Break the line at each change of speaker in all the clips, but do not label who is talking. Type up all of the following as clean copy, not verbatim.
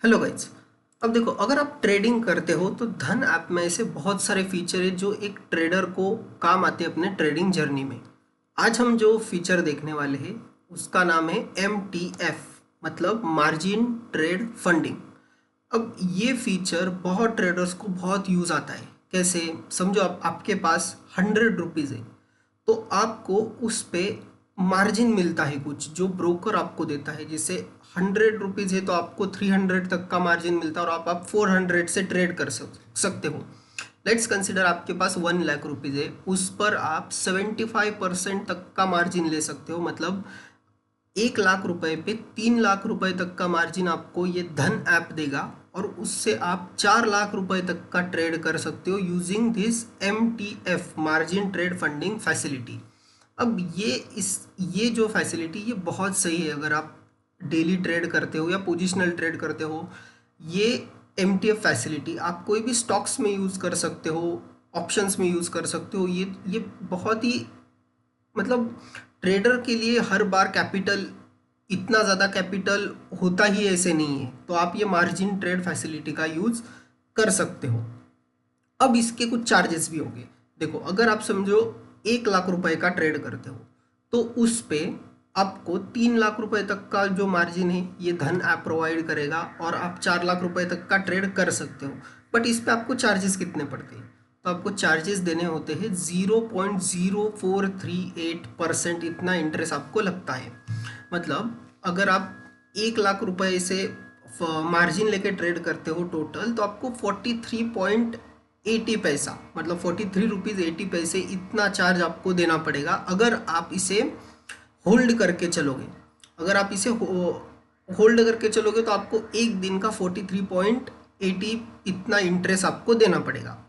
Hello guys. अब देखो, अगर आप ट्रेडिंग करते हो तो धन ऐप में ऐसे बहुत सारे फीचर है जो एक ट्रेडर को काम आते हैं अपने ट्रेडिंग जर्नी में। आज हम जो फीचर देखने वाले हैं उसका नाम है MTF, मतलब मार्जिन ट्रेड फंडिंग। अब ये फीचर बहुत ट्रेडर्स को बहुत यूज़ आता है। कैसे समझो, आप आपके पास 100 रुपीज़ है तो आपको उस पे मार्जिन मिलता है कुछ जो ब्रोकर आपको देता है। जैसे 100 रुपीज़ है तो आपको 300 तक का मार्जिन मिलता है और आप 400 से ट्रेड कर सकते हो। लेट्स कंसिडर आपके पास 1 लाख रुपीज़ है, उस पर आप 75% तक का मार्जिन ले सकते हो। मतलब 1 लाख रुपए पे 3 लाख रुपए तक का मार्जिन आपको ये धन ऐप देगा और उससे आप 4 लाख रुपए तक का ट्रेड कर सकते हो using this MTF margin trade funding facility. अब ये जो फैसिलिटी ये बहुत सही है अगर आप डेली ट्रेड करते हो या पोजिशनल ट्रेड करते हो। ये MTF फैसिलिटी आप कोई भी स्टॉक्स में यूज़ कर सकते हो, ऑप्शंस में यूज़ कर सकते हो। ये बहुत ही, मतलब ट्रेडर के लिए हर बार कैपिटल, इतना ज़्यादा कैपिटल होता ही ऐसे नहीं है, तो आप ये मार्जिन ट्रेड फैसिलिटी का यूज़ कर सकते हो। अब इसके कुछ चार्जेस भी होंगे। देखो, अगर आप समझो 1 लाख रुपए का ट्रेड करते हो तो उस पे आपको 3 लाख रुपए तक का जो मार्जिन है ये धन ऐप प्रोवाइड करेगा और आप 4 लाख रुपए तक का ट्रेड कर सकते हो। बट इस पे आपको चार्जेस कितने पड़ते हैं? तो आपको चार्जेस देने होते हैं 0.0438%, इतना इंटरेस्ट आपको लगता है। मतलब अगर आप 1 लाख रुपए से मार्जिन लेके ट्रेड करते हो टोटल, तो आपको 43.80 पैसा, मतलब 43 रुपीज़ 80 पैसे इतना चार्ज आपको देना पड़ेगा अगर आप इसे होल्ड करके चलोगे। अगर आप इसे होल्ड करके चलोगे तो आपको एक दिन का 43.80 इतना इंटरेस्ट आपको देना पड़ेगा।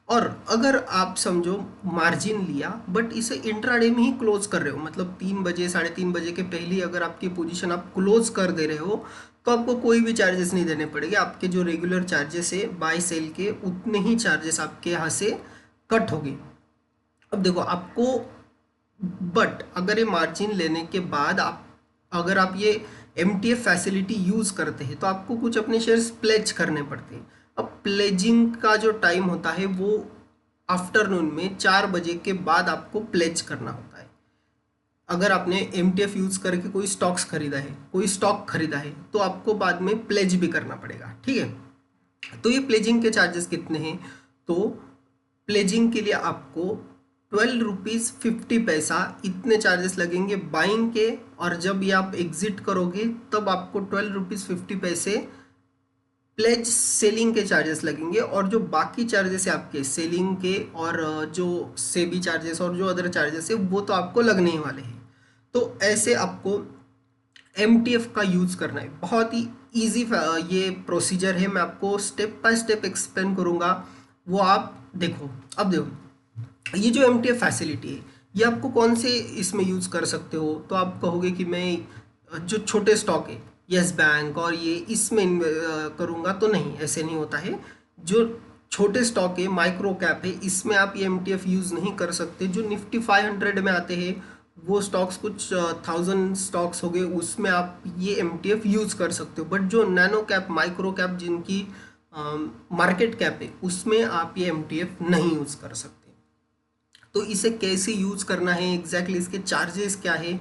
और अगर आप समझो मार्जिन लिया बट इसे इंट्राडे में ही क्लोज कर रहे हो, मतलब 3 बजे 3:30 बजे के पहले ही अगर आपकी पोजीशन आप क्लोज कर दे रहे हो, तो आपको कोई भी चार्जेस नहीं देने पड़ेंगे। आपके जो रेगुलर चार्जेस है बाय सेल के, उतने ही चार्जेस आपके यहाँ से कट होंगे। अब देखो आपको, बट अगर ये मार्जिन लेने के बाद आप, अगर आप ये MTF फैसिलिटी यूज़ करते हैं तो आपको कुछ अपने शेयर्स प्लेज करने पड़ते हैं। अब प्लेजिंग का जो टाइम होता है वो आफ्टरनून में 4 बजे के बाद आपको प्लेज करना होता है। अगर आपने MTF यूज़ करके कोई स्टॉक्स खरीदा है, कोई स्टॉक खरीदा है, तो आपको बाद में प्लेज भी करना पड़ेगा। ठीक है, तो ये प्लेजिंग के चार्जेस कितने हैं? तो प्लेजिंग के लिए आपको 12 रुपीज़ 50 पैसा इतने चार्जेस लगेंगे बाइंग के, और जब ये आप एग्जिट करोगे तब आपको 12 रुपीज़ 50 पैसे प्लेज सेलिंग के चार्जेस लगेंगे। और जो बाकी चार्जेस है आपके सेलिंग के और जो सेबी चार्जेस और जो अदर चार्जेस है वो तो आपको लगने ही वाले हैं। तो ऐसे आपको MTF का यूज़ करना है। बहुत ही ईजी ये प्रोसीजर है, मैं आपको स्टेप बाय स्टेप एक्सप्लेन करूँगा, वो आप देखो। अब देखो, ये जो MTF फैसिलिटी है ये आपको कौन से इसमें यूज़ कर सकते हो? तो आप कहोगे कि मैं जो छोटे स्टॉक है यस बैंक और ये इसमें करूँगा, तो नहीं, ऐसे नहीं होता है। जो छोटे स्टॉक है, माइक्रो कैप है, इसमें आप ये MTF यूज़ नहीं कर सकते। जो निफ्टी 500 में आते हैं वो स्टॉक्स कुछ 1000 स्टॉक्स हो गए, उसमें आप ये MTF यूज़ कर सकते हो। बट जो नैनो कैप, माइक्रो कैप, जिनकी मार्केट कैप है, उसमें आप ये MTF नहीं यूज़ कर सकते। तो इसे कैसे यूज़ करना है, एग्जैक्टली इसके चार्जेस क्या है,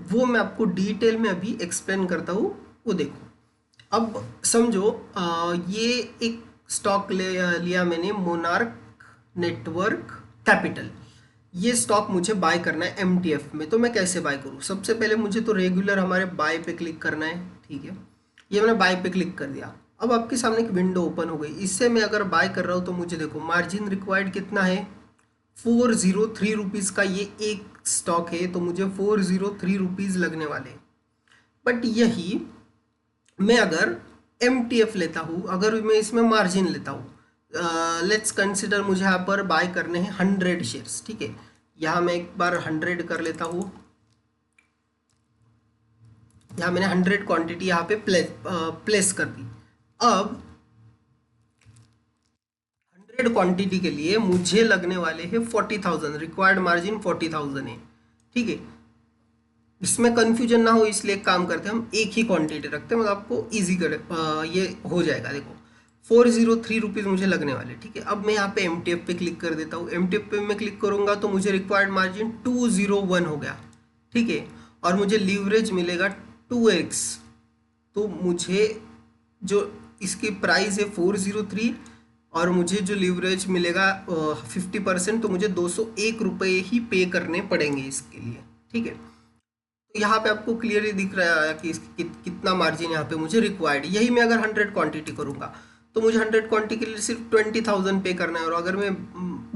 वो मैं आपको डिटेल में अभी एक्सप्लेन करता हूँ। वो देखो, अब समझो ये एक स्टॉक लिया मैंने, मोनार्क नेटवर्क कैपिटल। ये स्टॉक मुझे बाय करना है MTF में, तो मैं कैसे बाय करूँ? सबसे पहले मुझे तो रेगुलर हमारे बाय पे क्लिक करना है। ठीक है, ये मैंने बाय पे क्लिक कर दिया। अब आपके सामने एक विंडो ओपन हो गई। इससे मैं अगर बाय कर रहा हूँ तो मुझे देखो मार्जिन रिक्वायर्ड कितना है, 403 रुपीज़ का ये एक स्टॉक है, तो मुझे 403 रुपीज़ लगने वाले। बट यही मैं अगर MTF लेता हूँ, अगर मैं इसमें मार्जिन लेता हूँ, लेट्स कंसिडर मुझे यहाँ पर बाय करने हैं 100 शेयर्स। ठीक है, यहाँ मैं एक बार 100 कर लेता हूँ। यहाँ मैंने 100 क्वांटिटी यहाँ पे प्लेस कर दी। अब 100 क्वांटिटी के लिए मुझे लगने वाले हैं 40,000, रिक्वायर्ड मार्जिन 40,000 है। ठीक है, इसमें कंफ्यूजन ना हो इसलिए एक काम करते हैं, हम एक ही क्वांटिटी रखते हैं, मतलब आपको ईजी कर ये हो जाएगा। देखो 403 रुपीज़ मुझे लगने वाले, ठीक है। अब मैं यहाँ पे एम पे क्लिक कर देता हूँ। एम पे मैं क्लिक करूँगा तो मुझे रिक्वायर्ड मार्जिन 201 हो गया, ठीक है। और मुझे लीवरेज मिलेगा 2x। तो मुझे जो इसकी प्राइस है 403 और मुझे जो लीवरेज मिलेगा 50%, तो मुझे 201 रुपये ही पे करने पड़ेंगे इसके लिए, ठीक है। यहाँ पे आपको क्लियरली दिख रहा है कि कितना मार्जिन यहाँ पे मुझे रिक्वायर्ड। यही मैं अगर 100 क्वांटिटी करूँगा तो मुझे 100 क्वांटिटी के लिए सिर्फ 20,000 पे करना है, और अगर मैं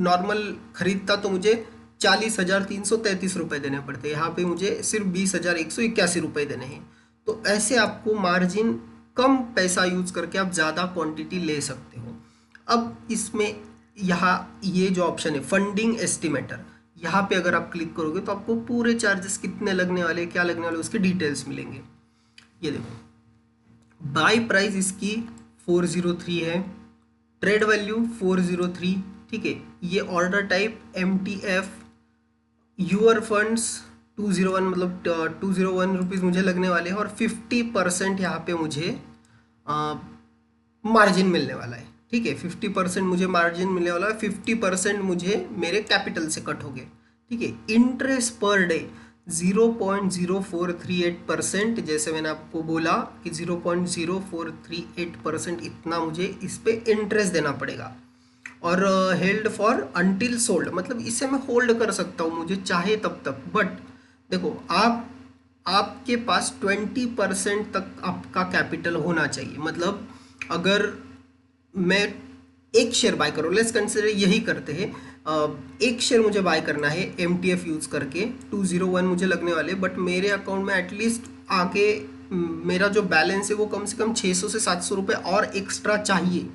नॉर्मल खरीदता तो मुझे 40,333 रुपये देने पड़ते हैं। यहाँ पे मुझे सिर्फ 20,181 रुपये देने हैं। तो ऐसे आपको मार्जिन कम पैसा यूज करके आप ज़्यादा क्वांटिटी ले सकते हो। अब इसमें यहाँ ये जो ऑप्शन है फंडिंग एस्टिमेटर, यहाँ पे अगर आप क्लिक करोगे तो आपको पूरे चार्जेस कितने लगने वाले, क्या लगने वाले, उसके डिटेल्स मिलेंगे। ये देखो बाय प्राइस इसकी 403 है, ट्रेड वैल्यू 403, ठीक है। ये order type MTF, your funds 201, मतलब 201 रुपीज़ मुझे लगने वाले हैं, और 50% यहाँ पे मुझे मार्जिन मिलने वाला है, ठीक है। 50% मुझे मार्जिन मिलने वाला है, 50% मुझे मेरे कैपिटल से कट हो गए, ठीक है। इंटरेस्ट पर डे 0.0438%, जैसे मैंने आपको बोला कि 0.0438% इतना मुझे इस पे इंटरेस्ट देना पड़ेगा। और हेल्ड फॉर अंटिल सोल्ड, मतलब इसे मैं होल्ड कर सकता हूँ मुझे चाहे तब तक। बट देखो आपके पास 20% तक आपका कैपिटल होना चाहिए। मतलब अगर मैं एक शेयर बाय करूँ, लेट्स कंसिडर यही करते हैं, एक शेयर मुझे बाय करना है MTF यूज़ करके, 201 मुझे लगने वाले, बट मेरे अकाउंट में एटलीस्ट आगे मेरा जो बैलेंस है वो कम से कम 600 से 700 रुपये और एक्स्ट्रा चाहिए।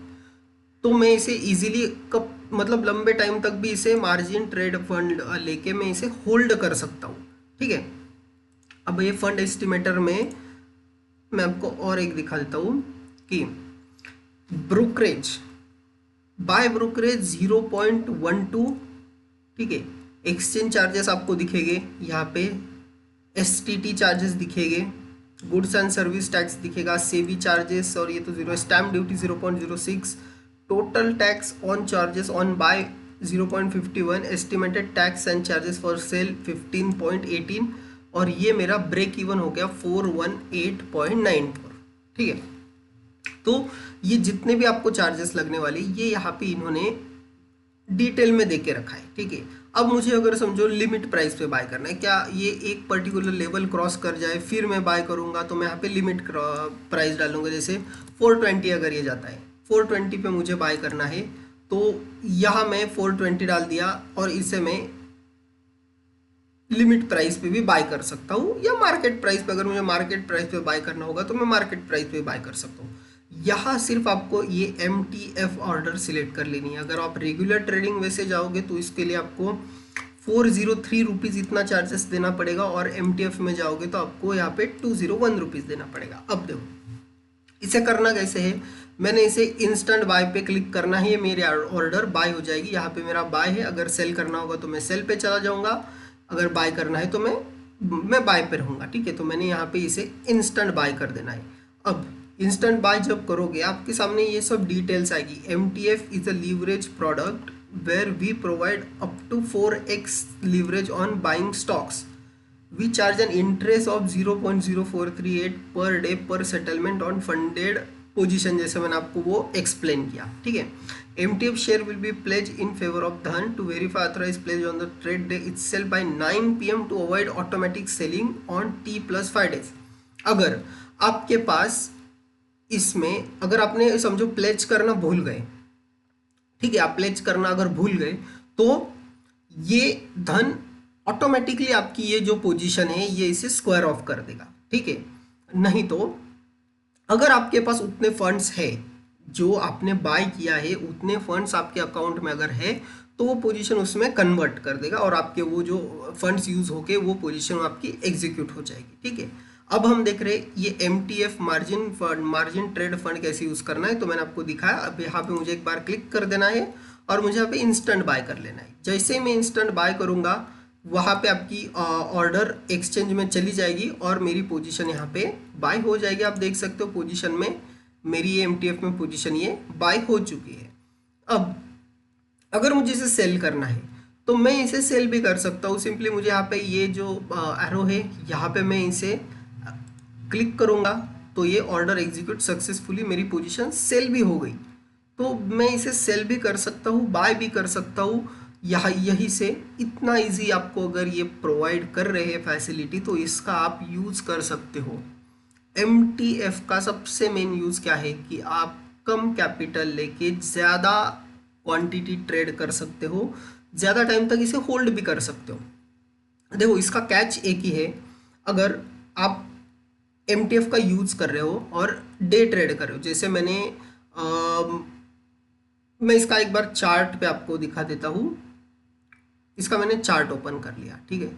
तो मैं इसे इजीली कब, मतलब लंबे टाइम तक भी इसे मार्जिन ट्रेड फंड लेके मैं इसे होल्ड कर सकता हूँ, ठीक है। अब ये फंड एस्टिमेटर में मैं आपको और एक दिखा देता हूँ कि ब्रोकरेज, बाय ब्रोकरेज 0.12, ठीक है। एक्सचेंज चार्जेस आपको दिखेंगे यहाँ पे, STT चार्जेस दिखेंगे, गुड्स एंड सर्विस टैक्स दिखेगा, सेवी चार्जेस, और ये तो zero, stamp duty 0.06, total tax on charges on buy 0.51, estimated tax and charges for sale 15.18, और ये मेरा ब्रेक इवन हो गया 418.94, ठीक है। तो ये जितने भी आपको चार्जेस लगने वाले ये यहाँ पे इन्होंने डिटेल में दे के रखा है, ठीक है। अब मुझे अगर समझो लिमिट प्राइस पे बाय करना है, क्या ये एक पर्टिकुलर लेवल क्रॉस कर जाए फिर मैं बाय करूँगा, तो मैं यहाँ पे लिमिट प्राइस डालूंगा। जैसे 420 अगर ये जाता है, 420 पे मुझे बाय करना है, तो यहाँ मैं 420 डाल दिया, और इसे मैं लिमिट प्राइस पे भी बाय कर सकता हूँ, या मार्केट प्राइस पे, अगर मुझे मार्केट प्राइस पे बाय करना होगा तो मैं मार्केट प्राइस पे बाय कर सकता हूँ। यहाँ सिर्फ आपको ये MTF ऑर्डर सिलेक्ट कर लेनी है। अगर आप रेगुलर ट्रेडिंग वैसे जाओगे तो इसके लिए आपको 403 रुपीज़ इतना चार्जेस देना पड़ेगा, और MTF में जाओगे तो आपको यहाँ पे 201 रुपीज़ देना पड़ेगा। अब देखो इसे करना कैसे है, मैंने इसे इंस्टेंट बाय पे क्लिक करना है, मेरी ऑर्डर बाय हो जाएगी। यहाँ पे मेरा बाय है, अगर सेल करना होगा तो मैं सेल पे चला जाऊँगा, अगर बाय करना है तो मैं बाय पे रहूँगा, ठीक है। तो मैंने यहाँ पे इसे इंस्टेंट बाय कर देना है। अब इंस्टेंट बाय जब करोगे आपके सामने ये सब डिटेल्स आएगी। MTF is a leverage product where we provide up to 4x leverage on buying stocks, we charge an interest of 0.0438 per day पर सेटलमेंट ऑन फंडेड पोजीशन, जैसे मैंने आपको वो एक्सप्लेन किया, ठीक है। MTF share will be pledge in favour of Dhan to verify authorise pledge on the trade day itself by 9 PM to avoid automatic selling on T+5 days. अगर आपके पास इसमें, अगर आपने समझो प्लेज करना भूल गए, ठीक है, आप प्लेज करना अगर भूल गए तो ये धन ऑटोमेटिकली आपकी ये जो पोजीशन है ये इसे स्क्वायर ऑफ कर देगा, ठीक है। नहीं तो अगर आपके पास उतने फंड्स है जो आपने बाय किया है, उतने फंड्स आपके अकाउंट में अगर है तो वो पोजीशन उसमें कन्वर्ट कर देगा, और आपके वो जो फंड्स यूज होके वो पोजीशन आपकी एग्जीक्यूट हो जाएगी, ठीक है। अब हम देख रहे हैं ये MTF मार्जिन ट्रेड फंड कैसे यूज करना है, तो मैंने आपको दिखाया। अब यहाँ पे मुझे एक बार क्लिक कर देना है और मुझे यहाँ पे इंस्टेंट बाय कर लेना है। जैसे ही मैं इंस्टेंट बाय करूंगा वहाँ पे आपकी ऑर्डर एक्सचेंज में चली जाएगी और मेरी पोजीशन यहाँ पे बाय हो जाएगी। आप देख सकते हो पोजीशन में मेरी ये एमटीएफ में पोजीशन ये बाय हो चुकी है। अब अगर मुझे इसे सेल करना है तो मैं इसे सेल भी कर सकता हूँ। सिंपली मुझे यहाँ पे ये जो एरो है यहाँ पे मैं इसे क्लिक करूँगा तो ये ऑर्डर एग्जीक्यूट सक्सेसफुली, मेरी पोजीशन सेल भी हो गई। तो मैं इसे सेल भी कर सकता हूँ, बाय भी कर सकता हूँ यही से। इतना इजी आपको अगर ये प्रोवाइड कर रहे हैं फैसिलिटी तो इसका आप यूज़ कर सकते हो। MTF का सबसे मेन यूज़ क्या है कि आप कम कैपिटल लेके ज़्यादा क्वांटिटी ट्रेड कर सकते हो, ज़्यादा टाइम तक इसे होल्ड भी कर सकते हो। देखो इसका कैच एक ही है, अगर आप MTF का यूज़ कर रहे हो और डे ट्रेड कर रहे हो, जैसे मैं इसका एक बार चार्ट पे आपको दिखा देता हूँ। इसका मैंने चार्ट ओपन कर लिया, ठीक है,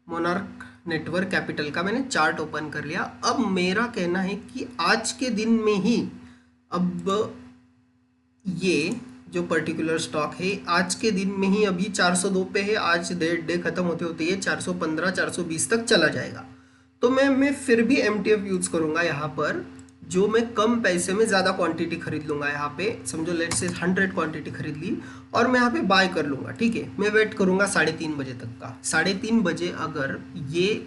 मोनार्क नेटवर्क कैपिटल का मैंने चार्ट ओपन कर लिया। अब मेरा कहना है कि आज के दिन में ही, अब ये जो पर्टिकुलर स्टॉक है आज के दिन में ही अभी 402 पे है, आज डे खत्म होते होते ये 415 420 तक चला जाएगा। तो मैं फिर भी MTF यूज़ करूँगा यहाँ पर, जो मैं कम पैसे में ज़्यादा क्वांटिटी खरीद लूँगा। यहाँ पे समझो लेट्स से 100 क्वांटिटी खरीद ली और मैं यहाँ पे बाय कर लूँगा, ठीक है। मैं वेट करूँगा 3:30 बजे तक का। 3:30 बजे अगर ये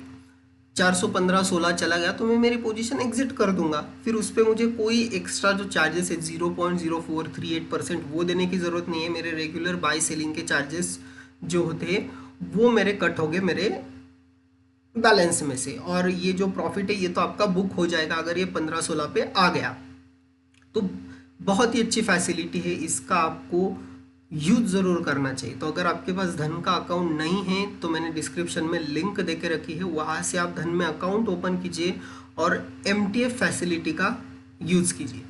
415-16 चला गया तो मैं मेरी पोजीशन एग्जिट कर दूंगा। फिर उस पर मुझे कोई एक्स्ट्रा जो चार्जेस है 0.0438% वो देने की ज़रूरत नहीं है। मेरे रेगुलर बाय सेलिंग के चार्जेस जो होते हैं वो मेरे कट हो गए मेरे बैलेंस में से, और ये जो प्रॉफिट है ये तो आपका बुक हो जाएगा अगर ये 15-16 पे आ गया। तो बहुत ही अच्छी फैसिलिटी है, इसका आपको यूज ज़रूर करना चाहिए। तो अगर आपके पास धन का अकाउंट नहीं है तो मैंने डिस्क्रिप्शन में लिंक दे के रखी है, वहाँ से आप धन में अकाउंट ओपन कीजिए और MTF फैसिलिटी का यूज़ कीजिए।